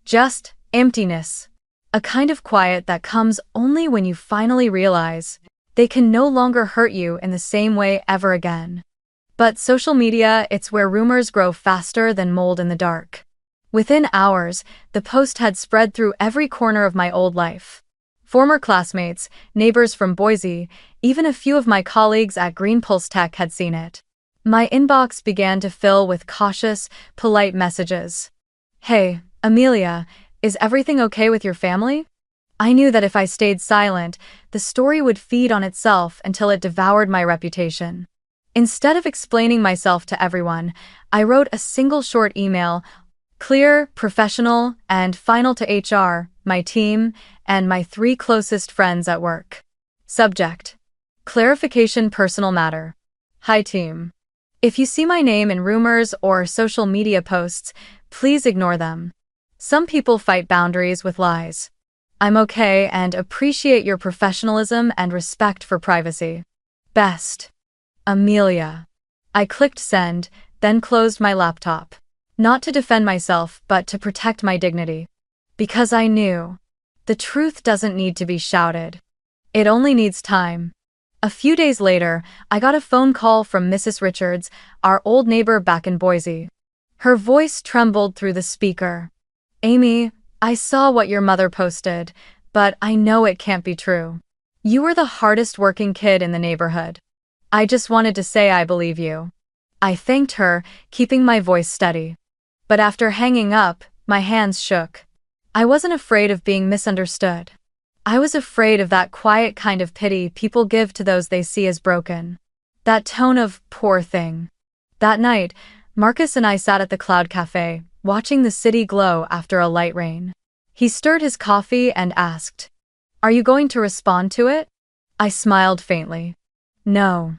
Speaker 1: Just emptiness. A kind of quiet that comes only when you finally realize they can no longer hurt you in the same way ever again. But social media, it's where rumors grow faster than mold in the dark. Within hours, the post had spread through every corner of my old life. Former classmates, neighbors from Boise, even a few of my colleagues at Green Pulse Tech had seen it. My inbox began to fill with cautious, polite messages. Hey, Amelia, is everything okay with your family? I knew that if I stayed silent, the story would feed on itself until it devoured my reputation. Instead of explaining myself to everyone, I wrote a single short email, clear, professional, and final to HR, my team, and my 3 closest friends at work. Subject: clarification, personal matter. Hi team. If you see my name in rumors or social media posts, please ignore them. Some people fight boundaries with lies. I'm okay and appreciate your professionalism and respect for privacy. Best. Amelia. I clicked send, then closed my laptop. Not to defend myself, but to protect my dignity. Because I knew. The truth doesn't need to be shouted. It only needs time. A few days later, I got a phone call from Mrs. Richards, our old neighbor back in Boise. Her voice trembled through the speaker. Amy, I saw what your mother posted, but I know it can't be true. You were the hardest working kid in the neighborhood. I just wanted to say I believe you. I thanked her, keeping my voice steady. But after hanging up, my hands shook. I wasn't afraid of being misunderstood. I was afraid of that quiet kind of pity people give to those they see as broken. That tone of, poor thing. That night, Marcus and I sat at the Cloud Cafe, watching the city glow after a light rain. He stirred his coffee and asked, "Are you going to respond to it?" I smiled faintly. No.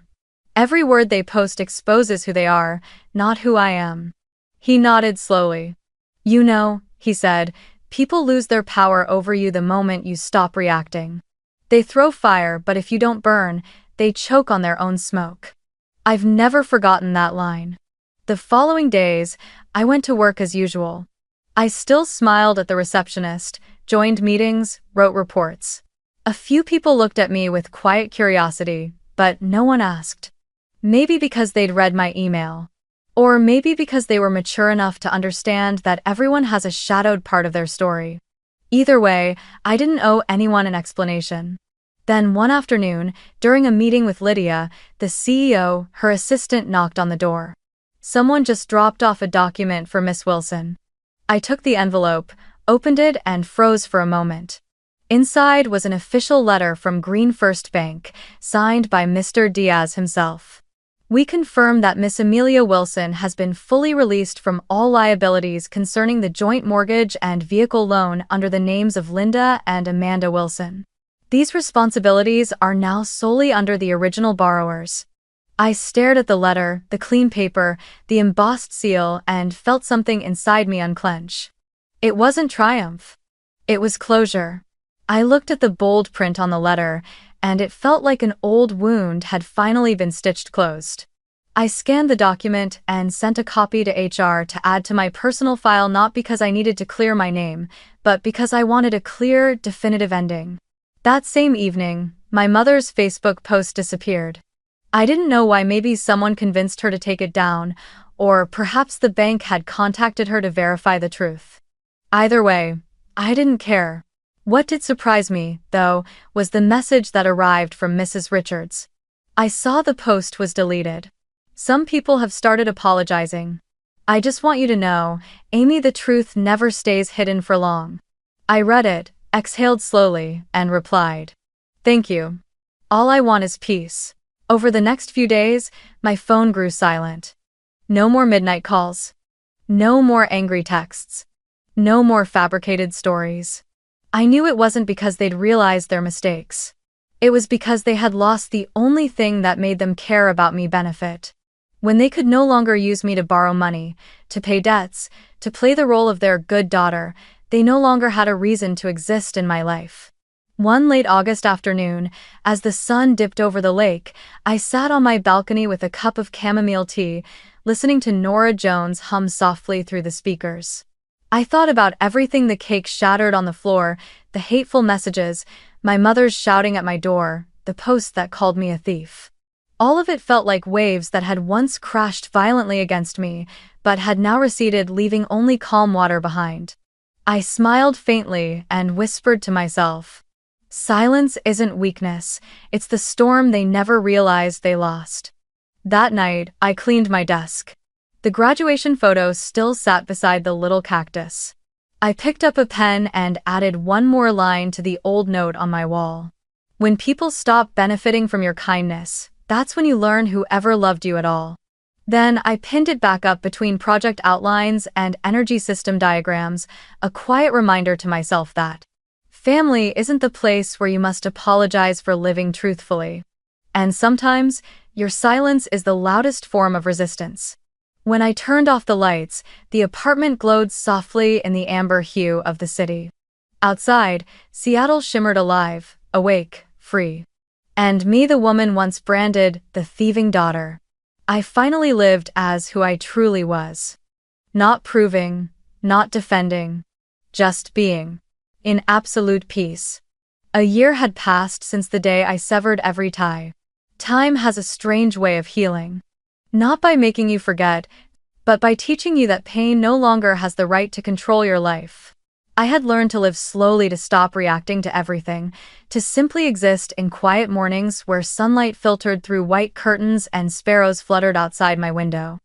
Speaker 1: Every word they post exposes who they are, not who I am. He nodded slowly. You know, he said, people lose their power over you the moment you stop reacting. They throw fire, but if you don't burn, they choke on their own smoke. I've never forgotten that line. The following days, I went to work as usual. I still smiled at the receptionist, joined meetings, wrote reports. A few people looked at me with quiet curiosity, but no one asked. Maybe because they'd read my email. Or maybe because they were mature enough to understand that everyone has a shadowed part of their story. Either way, I didn't owe anyone an explanation. Then one afternoon, during a meeting with Lydia, the CEO, her assistant knocked on the door. Someone just dropped off a document for Miss Wilson. I took the envelope, opened it, and froze for a moment. Inside was an official letter from Green First Bank, signed by Mr. Diaz himself. We confirm that Miss Amelia Wilson has been fully released from all liabilities concerning the joint mortgage and vehicle loan under the names of Linda and Amanda Wilson. These responsibilities are now solely under the original borrowers. I stared at the letter, the clean paper, the embossed seal, and felt something inside me unclench. It wasn't triumph. It was closure. I looked at the bold print on the letter, and it felt like an old wound had finally been stitched closed. I scanned the document and sent a copy to HR to add to my personal file, not because I needed to clear my name, but because I wanted a clear, definitive ending. That same evening, my mother's Facebook post disappeared. I didn't know why. Maybe someone convinced her to take it down, or perhaps the bank had contacted her to verify the truth. Either way, I didn't care. What did surprise me, though, was the message that arrived from Mrs. Richards. I saw the post was deleted. Some people have started apologizing. I just want you to know, Amy, the truth never stays hidden for long. I read it, exhaled slowly, and replied, "Thank you. All I want is peace." Over the next few days, my phone grew silent. No more midnight calls. No more angry texts. No more fabricated stories. I knew it wasn't because they'd realized their mistakes. It was because they had lost the only thing that made them care about me benefit. When they could no longer use me to borrow money, to pay debts, to play the role of their good daughter, they no longer had a reason to exist in my life. One late August afternoon, as the sun dipped over the lake, I sat on my balcony with a cup of chamomile tea, listening to Norah Jones hum softly through the speakers. I thought about everything: the cake shattered on the floor, the hateful messages, my mother's shouting at my door, the post that called me a thief. All of it felt like waves that had once crashed violently against me, but had now receded, leaving only calm water behind. I smiled faintly and whispered to myself, "Silence isn't weakness, it's the storm they never realized they lost." That night, I cleaned my desk. The graduation photo still sat beside the little cactus. I picked up a pen and added one more line to the old note on my wall. When people stop benefiting from your kindness, that's when you learn who ever loved you at all. Then I pinned it back up between project outlines and energy system diagrams, a quiet reminder to myself that family isn't the place where you must apologize for living truthfully. And sometimes, your silence is the loudest form of resistance. When I turned off the lights, the apartment glowed softly in the amber hue of the city. Outside, Seattle shimmered alive, awake, free. And me, the woman once branded the thieving daughter. I finally lived as who I truly was. Not proving, not defending, just being. In absolute peace. A year had passed since the day I severed every tie. Time has a strange way of healing. Not by making you forget, but by teaching you that pain no longer has the right to control your life. I had learned to live slowly, to stop reacting to everything, to simply exist in quiet mornings where sunlight filtered through white curtains and sparrows fluttered outside my window.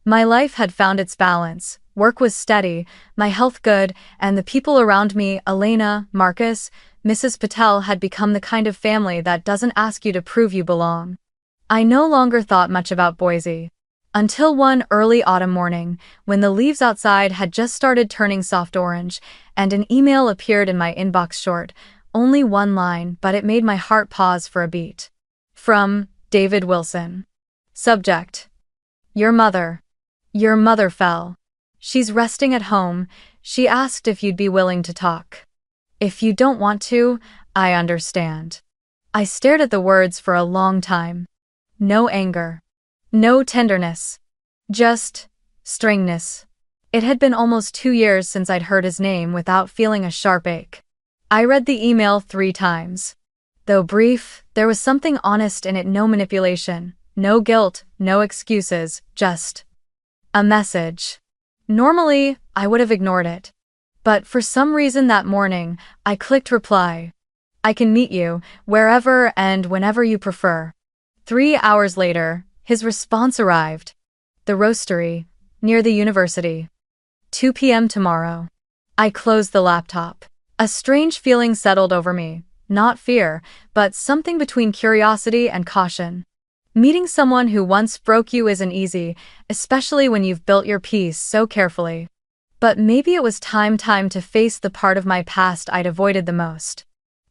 Speaker 1: My life had found its balance, work was steady, my health good, and the people around me, Elena, Marcus, Mrs. Patel, had become the kind of family that doesn't ask you to prove you belong. I no longer thought much about Boise. Until one early autumn morning, when the leaves outside had just started turning soft orange, and an email appeared in my inbox. Short, only one line, but it made my heart pause for a beat. From David Wilson. Subject: Your mother. Your mother fell. She's resting at home. She asked if you'd be willing to talk. If you don't want to, I understand. I stared at the words for a long time. No anger. No tenderness. Just strangeness. It had been almost 2 years since I'd heard his name without feeling a sharp ache. I read the email 3 times. Though brief, there was something honest in it. No manipulation, no guilt, no excuses, just a message. Normally, I would have ignored it. But for some reason that morning, I clicked reply. I can meet you, wherever and whenever you prefer. 3 hours later, his response arrived. The roastery, near the university. 2 p.m. tomorrow. I closed the laptop. A strange feeling settled over me, not fear, but something between curiosity and caution. Meeting someone who once broke you isn't easy, especially when you've built your peace so carefully. But maybe it was time to face the part of my past I'd avoided the most.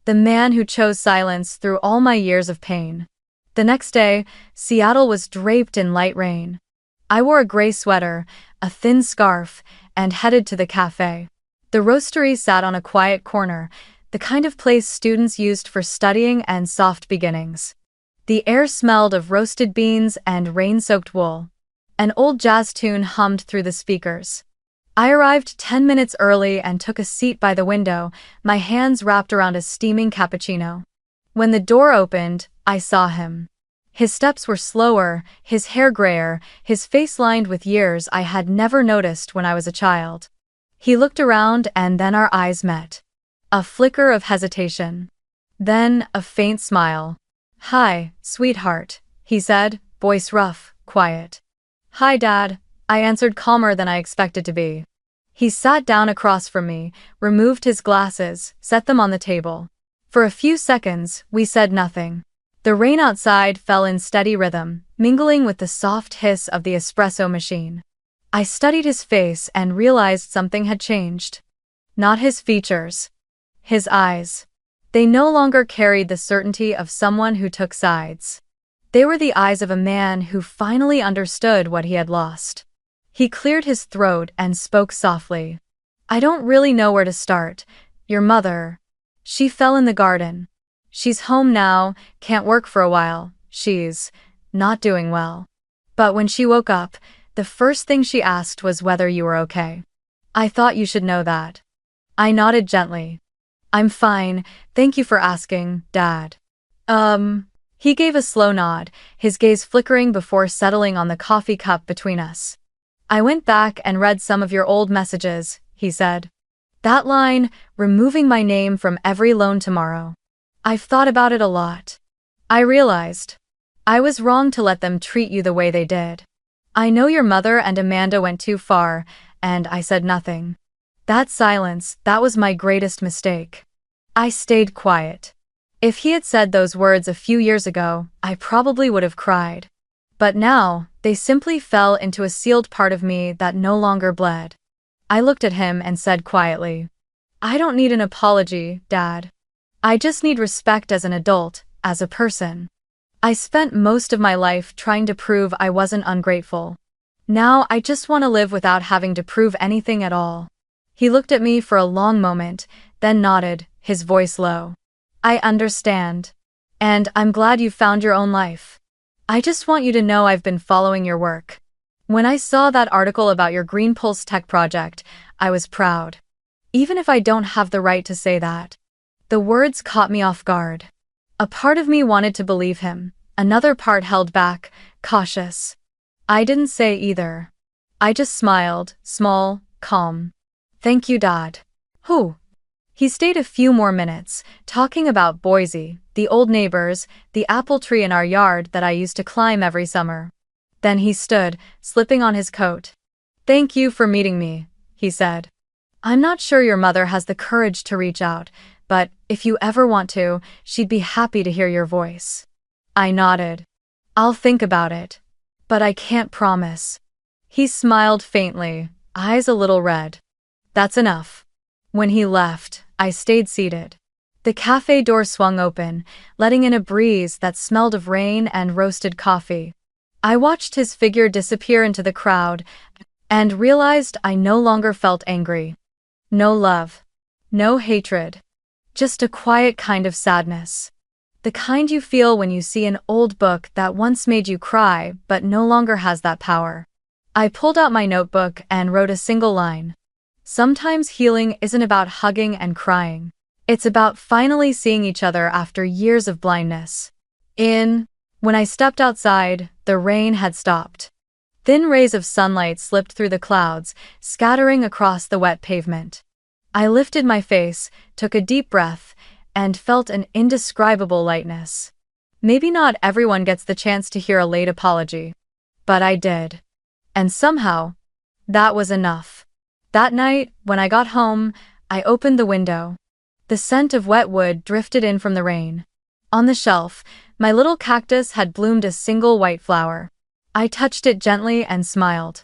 Speaker 1: The man who chose silence through all my years of pain. The next day, Seattle was draped in light rain. I wore a gray sweater, a thin scarf, and headed to the cafe. The roastery sat on a quiet corner, the kind of place students used for studying and soft beginnings. The air smelled of roasted beans and rain-soaked wool. An old jazz tune hummed through the speakers. I arrived 10 minutes early and took a seat by the window, my hands wrapped around a steaming cappuccino. When the door opened, I saw him. His steps were slower, his hair grayer, his face lined with years I had never noticed when I was a child. He looked around and then our eyes met. A flicker of hesitation. Then, a faint smile. "Hi, sweetheart," he said, voice rough, quiet. "Hi, Dad," I answered calmer than I expected to be. He sat down across from me, removed his glasses, set them on the table. For a few seconds, we said nothing. The rain outside fell in steady rhythm, mingling with the soft hiss of the espresso machine. I studied his face and realized something had changed. Not his features. His eyes. They no longer carried the certainty of someone who took sides. They were the eyes of a man who finally understood what he had lost. He cleared his throat and spoke softly. "I don't really know where to start. Your mother. She fell in the garden. She's home now, can't work for a while, she's not doing well. But when she woke up, the first thing she asked was whether you were okay. I thought you should know that." I nodded gently. "I'm fine, thank you for asking, Dad." He gave a slow nod, his gaze flickering before settling on the coffee cup between us. "I went back and read some of your old messages," he said. "That line, removing my name from every loan tomorrow. I've thought about it a lot. I realized I was wrong to let them treat you the way they did. I know your mother and Amanda went too far, and I said nothing. That silence, that was my greatest mistake. I stayed quiet. If he had said those words a few years ago, I probably would have cried. But now, they simply fell into a sealed part of me that no longer bled." I looked at him and said quietly, "I don't need an apology, Dad. I just need respect as an adult, as a person. I spent most of my life trying to prove I wasn't ungrateful. Now I just want to live without having to prove anything at all." He looked at me for a long moment, then nodded, his voice low. "I understand. And I'm glad you found your own life. I just want you to know I've been following your work. When I saw that article about your Green Pulse tech project, I was proud. Even if I don't have the right to say that." The words caught me off guard. A part of me wanted to believe him, another part held back, cautious. I didn't say either. I just smiled, small, calm. "Thank you, Dad." "Who?" He stayed a few more minutes, talking about Boise, the old neighbors, the apple tree in our yard that I used to climb every summer. Then he stood, slipping on his coat. "Thank you for meeting me," he said. "I'm not sure your mother has the courage to reach out, but if you ever want to, she'd be happy to hear your voice." I nodded. "I'll think about it. But I can't promise." He smiled faintly, eyes a little red. "That's enough." When he left, I stayed seated. The cafe door swung open, letting in a breeze that smelled of rain and roasted coffee. I watched his figure disappear into the crowd and realized I no longer felt angry. No love. No hatred. Just a quiet kind of sadness. The kind you feel when you see an old book that once made you cry but no longer has that power. I pulled out my notebook and wrote a single line. Sometimes healing isn't about hugging and crying. It's about finally seeing each other after years of blindness. When I stepped outside, the rain had stopped. Thin rays of sunlight slipped through the clouds, scattering across the wet pavement. I lifted my face, took a deep breath, and felt an indescribable lightness. Maybe not everyone gets the chance to hear a late apology. But I did. And somehow, that was enough. That night, when I got home, I opened the window. The scent of wet wood drifted in from the rain. On the shelf, my little cactus had bloomed a single white flower. I touched it gently and smiled.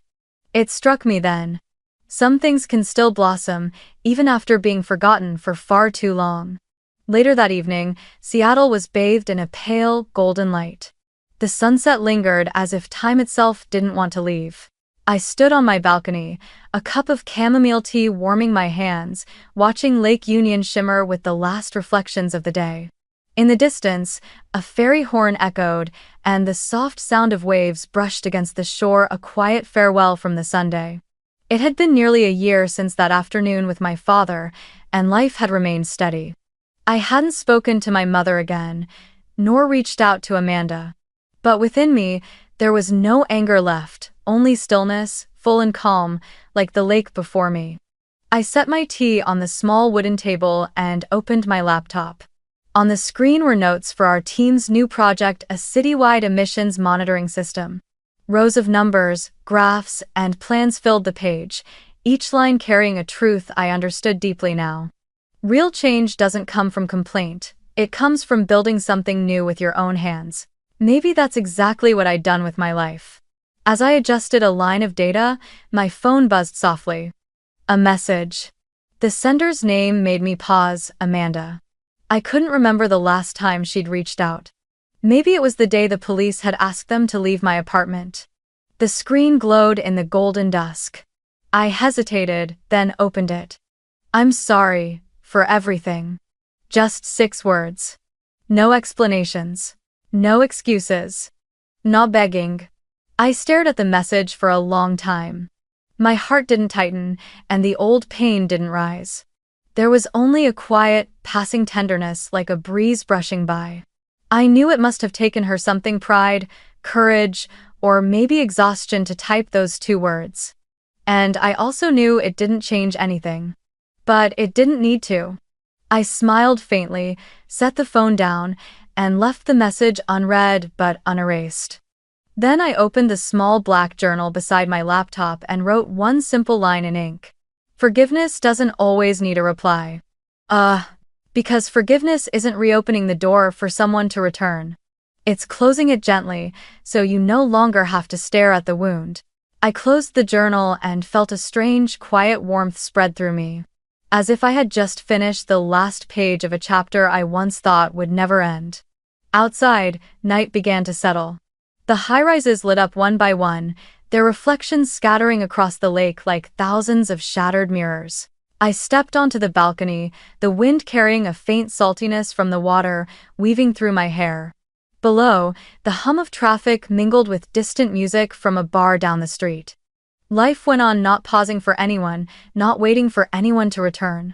Speaker 1: It struck me then. Some things can still blossom, even after being forgotten for far too long. Later that evening, Seattle was bathed in a pale, golden light. The sunset lingered as if time itself didn't want to leave. I stood on my balcony, a cup of chamomile tea warming my hands, watching Lake Union shimmer with the last reflections of the day. In the distance, a ferry horn echoed, and the soft sound of waves brushed against the shore, a quiet farewell from the Sunday. It had been nearly a year since that afternoon with my father, and life had remained steady. I hadn't spoken to my mother again, nor reached out to Amanda. But within me, there was no anger left, only stillness, full and calm, like the lake before me. I set my tea on the small wooden table and opened my laptop. On the screen were notes for our team's new project, a citywide emissions monitoring system. Rows of numbers, graphs, and plans filled the page, each line carrying a truth I understood deeply now. Real change doesn't come from complaint, it comes from building something new with your own hands. Maybe that's exactly what I'd done with my life. As I adjusted a line of data, my phone buzzed softly. A message. The sender's name made me pause, Amanda. I couldn't remember the last time she'd reached out. Maybe it was the day the police had asked them to leave my apartment. The screen glowed in the golden dusk. I hesitated, then opened it. I'm sorry, for everything. Just 6 words. No explanations. No excuses. No begging. I stared at the message for a long time. My heart didn't tighten, and the old pain didn't rise. There was only a quiet, passing tenderness like a breeze brushing by. I knew it must have taken her something, pride, courage, or maybe exhaustion to type those 2 words. And I also knew it didn't change anything. But it didn't need to. I smiled faintly, set the phone down, and left the message unread but unerased. Then I opened the small black journal beside my laptop and wrote one simple line in ink. Forgiveness doesn't always need a reply. Because forgiveness isn't reopening the door for someone to return. It's closing it gently, so you no longer have to stare at the wound. I closed the journal and felt a strange, quiet warmth spread through me. As if I had just finished the last page of a chapter I once thought would never end. Outside, night began to settle. The high-rises lit up one by one, their reflections scattering across the lake like thousands of shattered mirrors. I stepped onto the balcony, the wind carrying a faint saltiness from the water, weaving through my hair. Below, the hum of traffic mingled with distant music from a bar down the street. Life went on, not pausing for anyone, not waiting for anyone to return.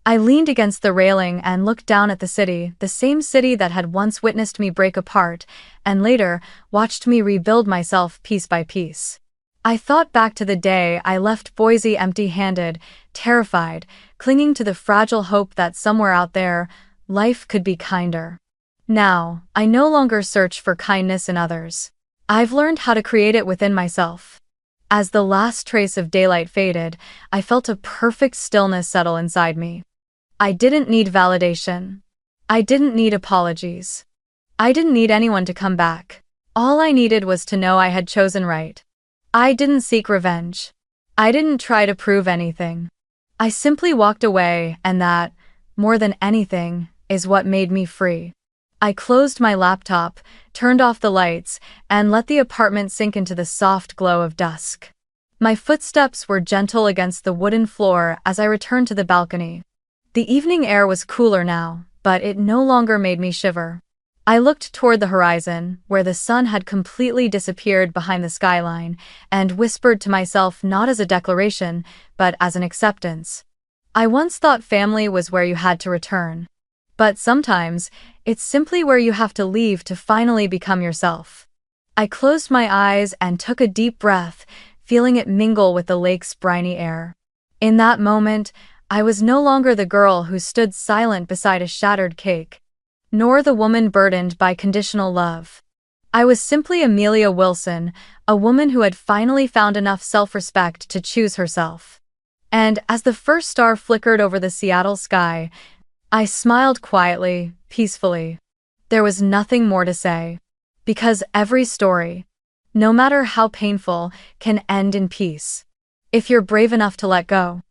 Speaker 1: I leaned against the railing and looked down at the city, the same city that had once witnessed me break apart, and later, watched me rebuild myself piece by piece. I thought back to the day I left Boise empty-handed, terrified, clinging to the fragile hope that somewhere out there, life could be kinder. Now, I no longer search for kindness in others. I've learned how to create it within myself. As the last trace of daylight faded, I felt a perfect stillness settle inside me. I didn't need validation. I didn't need apologies. I didn't need anyone to come back. All I needed was to know I had chosen right. I didn't seek revenge. I didn't try to prove anything. I simply walked away, and that, more than anything, is what made me free. I closed my laptop, turned off the lights, and let the apartment sink into the soft glow of dusk. My footsteps were gentle against the wooden floor as I returned to the balcony. The evening air was cooler now, but it no longer made me shiver. I looked toward the horizon, where the sun had completely disappeared behind the skyline, and whispered to myself not as a declaration, but as an acceptance. I once thought family was where you had to return. But sometimes, it's simply where you have to leave to finally become yourself. I closed my eyes and took a deep breath, feeling it mingle with the lake's briny air. In that moment, I was no longer the girl who stood silent beside a shattered cake, nor the woman burdened by conditional love. I was simply Amelia Wilson, a woman who had finally found enough self-respect to choose herself. And as the first star flickered over the Seattle sky, I smiled quietly, peacefully. There was nothing more to say. Because every story, no matter how painful, can end in peace. If you're brave enough to let go.